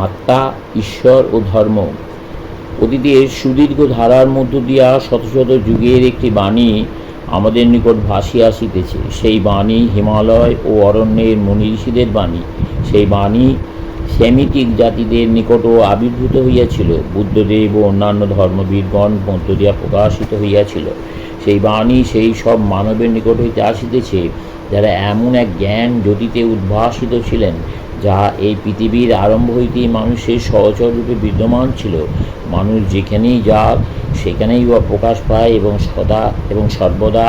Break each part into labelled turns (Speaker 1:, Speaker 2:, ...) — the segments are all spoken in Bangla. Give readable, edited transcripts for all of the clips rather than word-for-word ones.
Speaker 1: আত্মা, ঈশ্বর ও ধর্ম। অতীতের সুদীর্ঘ ধারার মধ্য দিয়া শত শত যুগের একটি বাণী আমাদের নিকট ভাসিয়া আসিতেছে। সেই বাণী হিমালয় ও অরণ্যের মুনি ঋষিদের বাণী। সেই বাণী সেমিটিক জাতিদের নিকটও আবির্ভূত হইয়াছিল, বুদ্ধদেব ও অন্যান্য ধর্মবীরগণ মধ্য দিয়া প্রকাশিত হইয়াছিল। সেই বাণী সেই সব মানবের নিকট হইতে আসিতেছে যারা এমন এক জ্ঞান জ্যোতিতে উদ্ভাসিত ছিলেন, যা এই পৃথিবীর আরম্ভ হইতেই মানুষের সহচর রূপে বিদ্যমান ছিল। মানুষ যেখানেই যাক সেখানেই উহা প্রকাশ পায় এবং সর্বদা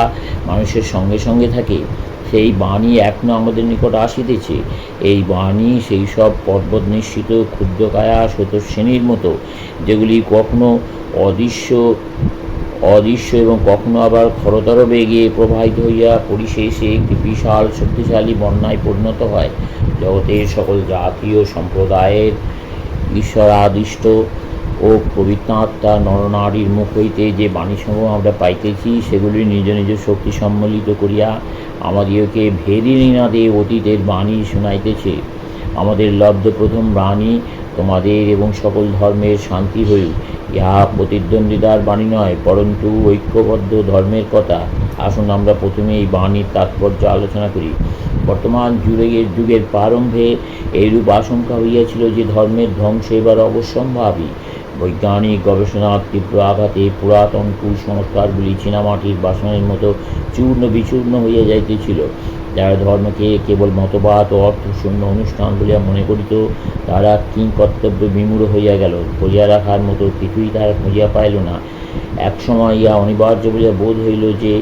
Speaker 1: মানুষের সঙ্গে সঙ্গে থাকে। সেই বাণী এখনও আমাদের নিকট আসিতেছে। এই বাণী সেই সব পর্বত নিঃসৃত ক্ষুদ্রকায়া স্রোতস্বিনীর মতো, যেগুলি কখনো অদৃশ্য এবং কখনো আবার খরতর বেগে প্রবাহিত হইয়া পরিশেষে একটি বিশাল শক্তিশালী বন্যায় পরিণত হয়। জগতের সকল জাতি ও সম্প্রদায়ের ঈশ্বরাদিষ্ট ও পবিত্রাত্মা নরনারীর মুখ হইতে যে বাণীসমূহ আমরা পাইতেছি, সেগুলি নিজ নিজ শক্তি সম্মিলিত করিয়া আমাদিগকে ভেরি নিনাদে অতীতের বাণী শুনাইতেছে। আমাদের লব্ধ প্রথম বাণী তোমাদের এবং সকল ধর্মের শান্তি হইউক। ইহা প্রতিদ্বন্দ্বিতার বাণী নয়, পরন্তু ঐক্যবদ্ধ ধর্মের কথা। আসুন আমরা প্রথমে এই বাণীর তাৎপর্য আলোচনা করি। বর্তমান যুগের প্রারম্ভে এইরূপ আশঙ্কা হইয়াছিল যে ধর্মের ধ্বংস এবার অবশ্যম্ভাবী। বৈজ্ঞানিক গবেষণার তীব্র আঘাতে পুরাতন কুসংস্কারগুলি চীনামাটির বাসনের মতো চূর্ণ বিচূর্ণ হইয়া যাইতেছিল। যারা ধর্মকে কেবল মতবাদ ও অর্থশূন্য অনুষ্ঠান বলিয়া মনে করিত, তারা কিংকর্তব্য বিমূঢ় হইয়া গেল। ধরিয়া রাখার মতো কিছুই তারা খুঁজিয়া পাইল না। একসময় ইহা অনিবার্য বলিয়া বোধ হইল যে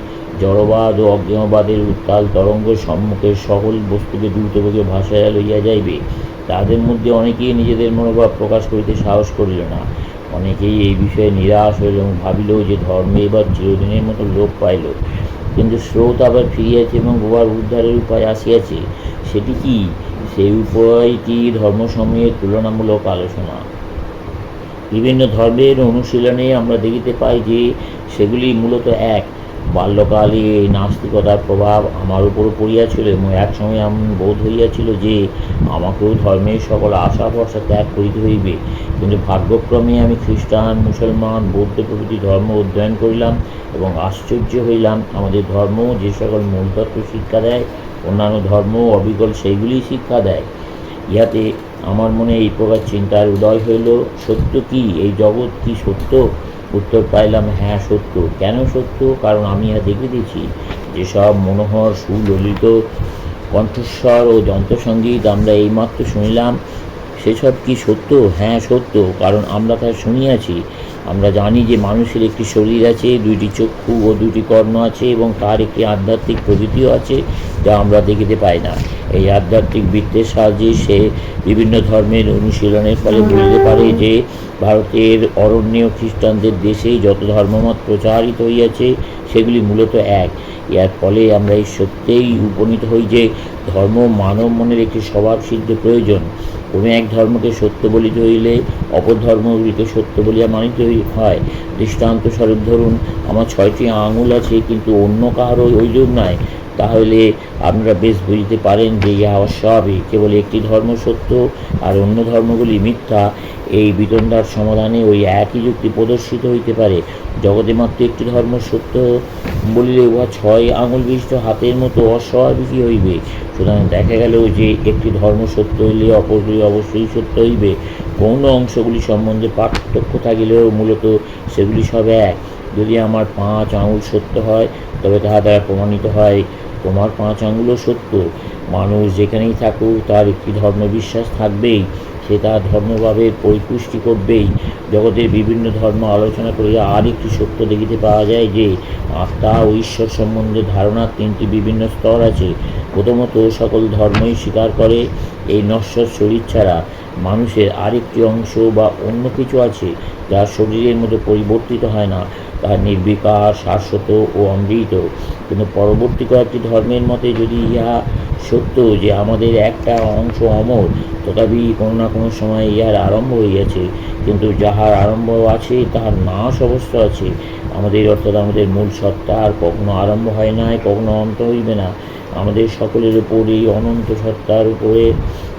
Speaker 1: জড়বাদ ও অজ্ঞেয়বাদের উত্তাল তরঙ্গ সম্মুখের সকল বস্তুকে দ্রুতবেগে ভাসাইয়া লইয়া যাইবে। তাদের মধ্যে অনেকেই নিজেদের মনোভাব প্রকাশ করিতে সাহস করিল না। অনেকেই এই বিষয়ে নিরাশ হইল এবং ভাবিল যে ধর্মে এবার চিরদিনের মতো লোপ পাইল। কিন্তু স্রোত আবার ফিরিয়াছে এবং উহার উদ্ধারের উপায় আসিয়াছে। সেটি কি? সেই উপায়টি ধর্মসমূহের তুলনামূলক আলোচনা। বিভিন্ন ধর্মের অনুশীলনে আমরা দেখিতে পাই যে সেগুলি মূলত এক। বাল্যকালে এই নাস্তিকতার প্রভাব আমার উপরও পড়িয়াছিল এবং এক সময় এমন বোধ হইয়াছিল যে আমাকেও ধর্মের সকল আশা ভরসা ত্যাগ করিতে হইবে। কিন্তু ভাগ্যক্রমে আমি খ্রিস্টান, মুসলমান, বৌদ্ধ প্রভৃতি ধর্ম অধ্যয়ন করিলাম এবং আশ্চর্য হইলাম। আমাদের ধর্ম যে সকল মূলতত্ত্ব শিক্ষা দেয়, অন্যান্য ধর্ম অবিকল সেইগুলি শিক্ষা দেয়। ইহাতে আমার মনে এই প্রকার চিন্তার উদয় হইল, সত্য কি? এই জগৎ কি সত্য? উত্তর পাইলাম, হ্যাঁ সত্য। কেন সত্য? কারণ আমি ইহা দেখিতেছি। যেসব মনোহর সুললিত কণ্ঠস্বর ও যন্ত্রসঙ্গীত আমরা এইমাত্র শুনিলাম, সেসব কি সত্য? হ্যাঁ সত্য, কারণ আমরা তা শুনিয়াছি। আমরা জানি যে মানুষের একটি শরীর আছে, দুইটি চক্ষু ও দুটি কর্ণ আছে এবং তার একটি আধ্যাত্মিক প্রকৃতিও আছে, যা আমরা দেখিতে পাই না। এই আধ্যাত্মিক বৃত্তের সাহায্যে সে বিভিন্ন ধর্মের অনুশীলনের ফলে বুঝতে পারে যে ভারতের অরণ্য খ্রিস্টানদের দেশে যত ধর্মমত প্রচারিত হইয়াছে, সেগুলি মূলত এক। এর ফলে আমরা এই সত্যেই উপনীত হই যে ধর্ম মানব মনের একটি স্বভাবসিদ্ধ প্রয়োজন। কোনো এক ধর্মকে সত্য বলিতে হইলে অপর ধর্মগুলিকে সত্য বলিয়া মানিতে হয়। দৃষ্টান্তস্বরূপ ধরুন, আমার 6টি আঙুল আছে, কিন্তু অন্য কাহারও ওইরূপ নাই। তাহলে আপনারা বেশ বুঝতে পারেন যে ইহা অস্বাভাবিক। কেবল একটি ধর্ম সত্য আর অন্য ধর্মগুলি মিথ্যা, এই বিতণ্ডার সমাধানে ওই একই যুক্তি প্রদর্শিত হইতে পারে। জগতে মাত্র একটি ধর্ম সত্য বলিলে উহা 6 আঙুল বিশিষ্ট হাতের মতো অস্বাভাবিকই হইবে। সুতরাং দেখা গেল যে একটি ধর্ম সত্য হইলে অপরগুলি অবশ্যই সত্য হইবে। গৌণ অংশগুলি সম্বন্ধে পার্থক্য থাকিলেও মূলত সেগুলি সব এক। যদি আমার 5 আঙুল সত্য হয়, তবে তাহা দ্বারা প্রমাণিত হয় তোমার 5 আঙুলও সত্য। মানুষ যেখানেই থাকুক, তার একটি ধর্মবিশ্বাস থাকবেই। সে তার ধর্মভাবের পরিপুষ্টি করবেই। জগতের বিভিন্ন ধর্ম আলোচনা করিয়া আর একটি সত্য দেখিতে পাওয়া যায় যে আত্মা ও ঈশ্বর সম্বন্ধে ধারণার 3টি বিভিন্ন স্তর আছে। প্রথমত, সকল ধর্মই স্বীকার করে এই নশ্বর শরীর ছাড়া মানুষের আরেকটি অংশ বা অন্য কিছু আছে, যা শরীরের মতো পরিবর্তিত হয় না। তাহা নির্বিকার, শাশ্বত ও অমৃত। কিন্তু পরবর্তী কয়েকটি ধর্মের মতে যদি ইহা সত্য যে আমাদের একটা অংশ অমর, তথাপি কোনো না কোনো সময় ইহার আরম্ভ হইয়াছে। কিন্তু যাহার আরম্ভ আছে, তাহার নাশ অবশ্য আছে। আমাদের অর্থাৎ আমাদের মূল সত্তা আর কখনো আরম্ভ হয় নাই, কখনো অন্ত হইবে না। আমাদের সকলের উপর এই অনন্ত সত্তার উপরে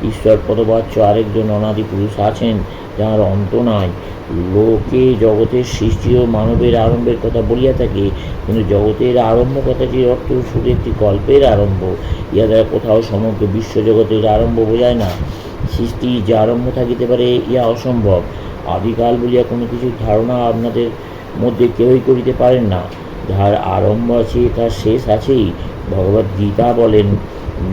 Speaker 1: ঈশ্বর পদবাচ্য আরেকজন অনাদি পুরুষ আছেন, যার অন্ত নাই। লোকে জগতের সৃষ্টি ও মানবের আরম্ভের কথা বলিয়া থাকে, কিন্তু জগতের আরম্ভ কথাটির অর্থ শুধু একটি গল্পের আরম্ভ। ইহা দ্বারা কোথাও সমগ্র বিশ্বজগতের আরম্ভ বোঝায় না। সৃষ্টি যে আরম্ভ থাকিতে পারে ইহা অসম্ভব। আদিকাল বলিয়া কোনো কিছুর ধারণা আপনাদের মধ্যে কেউই করিতে পারেন না। যার আরম্ভ আছে তার শেষ আছেই। ভগবদ্ গীতা বলেন,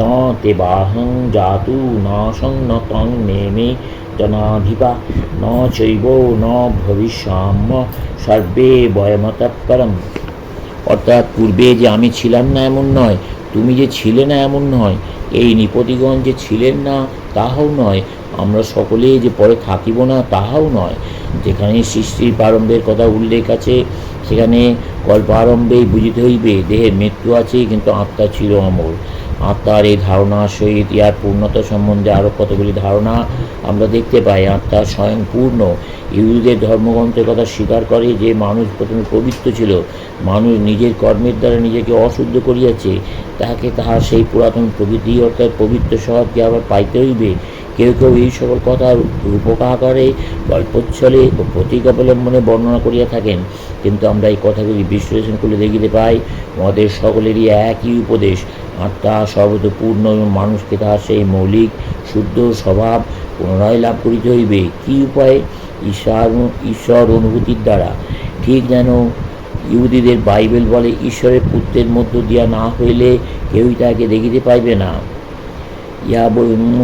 Speaker 1: ন তে বাহং জাতু নাশং ন তং নেমে জনাধিপা ন চৈব ন ভবিষ্যাম্য সর্বে বয়মতঃ পরম। অর্থাৎ পূর্বে যে আমি ছিলাম না এমন নয়, তুমি যে ছিলে না এমন নয়, এই নৃপতিগণ যে ছিলেন না তাহাও নয়, আমরা সকলে যে পরে থাকিব না তাহাও নয়। যেখানে সৃষ্টির প্রারম্ভের কথা উল্লেখ আছে, সেখানে কল্পারম্ভেই বুঝিতে হইবে দেহের মৃত্যু আছে, কিন্তু আত্মা চির অমর। আত্মার এই ধারণার সহিত ইহার পূর্ণতা সম্বন্ধে আরও কতগুলি ধারণা আমরা দেখতে পাই। আত্মা স্বয়ং পূর্ণ। ইহুদিদের ধর্মগ্রন্থের কথা স্বীকার করে যে মানুষ প্রথমে পবিত্র ছিল, মানুষ নিজের কর্মের দ্বারা নিজেকে অশুদ্ধ করিয়াছে, তাহাকে তাহার সেই পুরাতন প্রকৃতি অর্থাৎ পবিত্র স্বভাবকে আবার পাইতে হইবে। কেউ কেউ এই সকল কথা রূপক আকারে, গল্পচ্ছলে ও প্রতীক অবলম্বনে বর্ণনা করিয়া থাকেন, কিন্তু আমরা এই কথাগুলি বিশ্লেষণ করলে দেখিতে পাই আমাদের সকলেরই একই উপদেশ। আত্মা সর্বতপূর্ণ এবং মানুষকে তাহার সেই মৌলিক শুদ্ধ স্বভাব পুনরায় লাভ করিতে হইবে। কী উপায়ে? ঈশ্বর অনুভূতির দ্বারা। ঠিক যেন ইহুদিদের বাইবেল বলে, ঈশ্বরের পুত্রের মধ্য দিয়া না হইলে কেউই তাহাকে দেখিতে পাইবে না। ইহা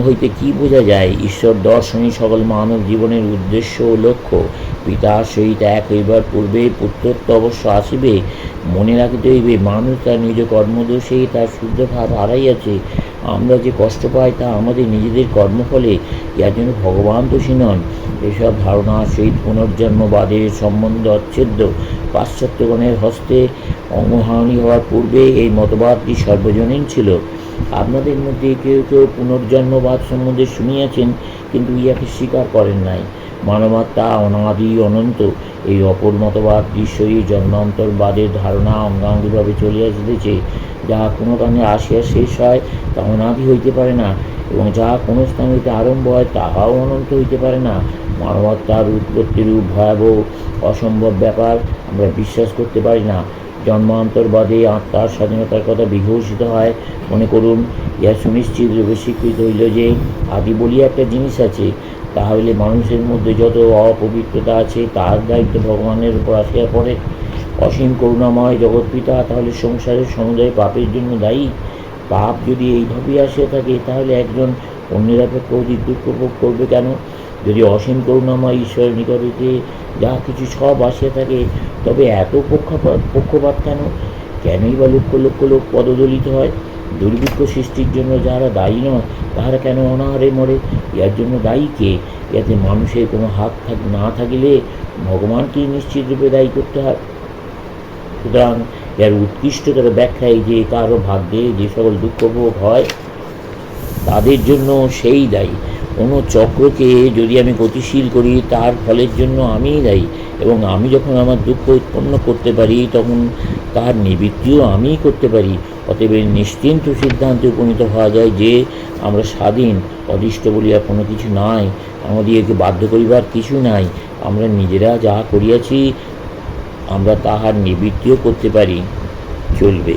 Speaker 1: হইতে কি বোঝা যায়? ঈশ্বর দর্শনই সকল মানব জীবনের উদ্দেশ্য ও লক্ষ্য। পিতার সহিত এক হইবার পূর্বে পুত্রত্ব অবশ্য আসিবে। মনে রাখিতে হইবে, মানুষ তার নিজ কর্মদোষেই তার শুদ্ধ ভাব হারাইয়াছে। আমরা যে কষ্ট পাই তা আমাদের নিজেদের কর্মফলে। ইহার জন্য ভগবান দোষী নন। এসব ধারণার সহিত পুনর্জন্মবাদের সম্বন্ধ অচ্ছেদ্য। পাশ্চাত্যগণের হস্তে অঙ্গহানি হওয়ার পূর্বে এই মতবাদটি সর্বজনীন ছিল। আপনাদের মধ্যে কেউ কেউ পুনর্জন্মবাদ সম্বন্ধে শুনিয়াছেন, কিন্তু ইহাকে স্বীকার করেন নাই। মানবাত্মা অনাদি অনন্ত, এই অপর মতবাদ দৃশ্যই জন্মান্তরবাদের ধারণা অঙ্গাঙ্গিভাবে চলিয়া আসিতেছে। যাহা কোনো কারণে আসিয়া শেষ হয় তা অনাদি হইতে পারে না, এবং যাহা কোনো স্থান হইতে আরম্ভ হয় তাহাও অনন্ত হইতে পারে না। মানবাত্মার উৎপত্তিরূপ ভয়াবহ অসম্ভব ব্যাপার আমরা বিশ্বাস করতে পারি না। জন্মান্তরবাদে আত্মার স্বাধীনতার কথা বিঘোষিত হয়। মনে করুন, ইহা সুনিশ্চিত রূপে স্বীকৃত হইল যে আদি বলিয়া একটা জিনিস আছে। তাহলে মানুষের মধ্যে যত অপবিত্রতা আছে তার দায়িত্ব ভগবানের উপর আসিয়া পড়ে। অসীম করুণাময় জগৎপিতা তাহলে সংসারের সমুদায় পাপের জন্য দায়ী? পাপ যদি এইভাবেই আসিয়া থাকে, তাহলে একজন অন্যের অপেক্ষা অধিক দুঃখ ভোগ করবে কেন? যদি অসীম করুণাময় ঈশ্বরের নিকট হইতে যা কিছু সব আসিয়া থাকে, তবে এত পক্ষপাত কেন? কেনই বা লক্ষ লক্ষ লোক পদদলিত হয়? দুর্ভিক্ষ সৃষ্টির জন্য যারা দায়ী নয়, তাহারা কেন অনাহারে মরে? ইহার জন্য দায়ী কে? ইয়াতে মানুষের কোনো হাত না থাকিলে ভগবানকেই নিশ্চিত রূপে দায়ী করতে হয়। সুতরাং এর উৎকৃষ্টতর ব্যাখ্যা এই যে, কারো ভাগ্যে যে সকল দুঃখ ভোগ হয় তাদের জন্য সেই দায়ী। কোনো চক্রকে যদি আমি গতিশীল করি, তার ফলের জন্য আমিই দায়ী, এবং আমি যখন আমার দুঃখ উৎপন্ন করতে পারি তখন তার নিবৃত্তিও আমিই করতে পারি। অতএব নিশ্চিন্ত সিদ্ধান্তে উপনীত হওয়া যায় যে আমরা স্বাধীন। অদৃষ্ট বলিয়া কোনো কিছু নাই, আমাদেরকে বাধ্য করিবার কিছু নাই। আমরা নিজেরা যা করিয়াছি আমরা তাহার নিবৃত্তিও করতে পারি, চলবে।